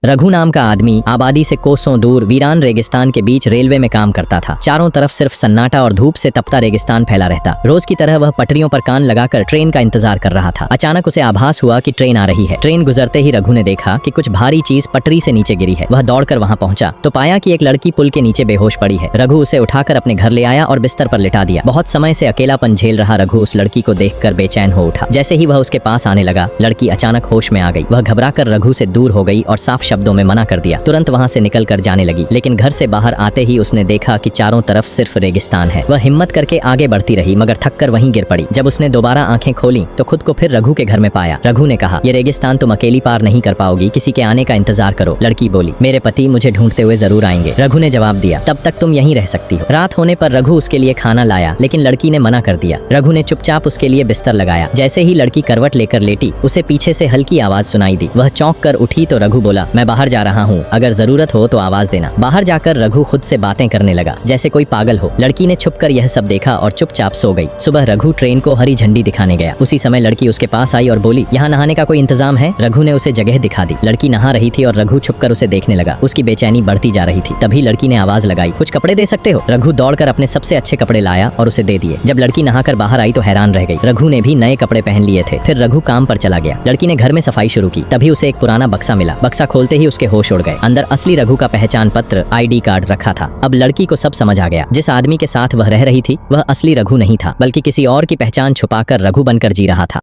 रघु नाम का आदमी आबादी से कोसों दूर वीरान रेगिस्तान के बीच रेलवे में काम करता था। चारों तरफ सिर्फ सन्नाटा और धूप से तपता रेगिस्तान फैला रहता। रोज की तरह वह पटरियों पर कान लगाकर ट्रेन का इंतजार कर रहा था। अचानक उसे आभास हुआ कि ट्रेन आ रही है। ट्रेन गुजरते ही रघु ने देखा कि कुछ भारी चीज पटरी से नीचे गिरी है। वह दौड़कर वहां पहुंचा तो पाया कि एक लड़की पुल के नीचे बेहोश पड़ी है। रघु उसे उठाकर अपने घर ले आया और बिस्तर पर लिटा दिया। बहुत समय से अकेलापन झेल रहा रघु उस लड़की को देखकर बेचैन हो उठा। जैसे ही वह उसके पास आने लगा, लड़की अचानक होश में आ गई। वह घबराकर रघु से दूर हो गई और साफ शब्दों में मना कर दिया। तुरंत वहां से निकल कर जाने लगी, लेकिन घर से बाहर आते ही उसने देखा कि चारों तरफ सिर्फ रेगिस्तान है। वह हिम्मत करके आगे बढ़ती रही, मगर थककर वहीं गिर पड़ी। जब उसने दोबारा आंखें खोली तो खुद को फिर रघु के घर में पाया। रघु ने कहा, ये रेगिस्तान तुम अकेली पार नहीं कर पाओगी, किसी के आने का इंतजार करो। लड़की बोली, मेरे पति मुझे ढूंढते हुए जरूर आएंगे। रघु ने जवाब दिया, तब तक तुम यहीं रह सकती हो। रात होने पर रघु उसके लिए खाना लाया, लेकिन लड़की ने मना कर दिया। रघु ने चुपचाप उसके लिए बिस्तर लगाया। जैसे ही लड़की करवट लेकर लेटी, उसे पीछे से हल्की आवाज सुनाई दी। वह चौंक कर उठी तो रघु बोला, मैं बाहर जा रहा हूँ, अगर जरूरत हो तो आवाज देना। बाहर जाकर रघु खुद से बातें करने लगा जैसे कोई पागल हो। लड़की ने छुपकर यह सब देखा और चुपचाप सो गई। सुबह रघु ट्रेन को हरी झंडी दिखाने गया। उसी समय लड़की उसके पास आई और बोली, यहाँ नहाने का कोई इंतजाम है? रघु ने उसे जगह दिखा दी। लड़की नहा रही थी और रघु छुपकर उसे देखने लगा। उसकी बेचैनी बढ़ती जा रही थी। तभी लड़की ने आवाज लगाई, कुछ कपड़े दे सकते हो? रघु दौड़कर अपने सबसे अच्छे कपड़े लाया और उसे दे दिए। जब लड़की नहाकर बाहर आई तो हैरान रह गई। रघु ने भी नए कपड़े पहन लिए थे। फिर रघु काम पर चला गया। लड़की ने घर में सफाई शुरू की। तभी उसे एक पुराना बक्सा मिला। बक्सा खोलते ही उसके होश उड़ गए। अंदर असली रघु का पहचान पत्र, ID कार्ड रखा था। अब लड़की को सब समझ आ गया। जिस आदमी के साथ वह रह रही थी, वह असली रघु नहीं था, बल्कि किसी और की पहचान छुपाकर रघु बनकर जी रहा था।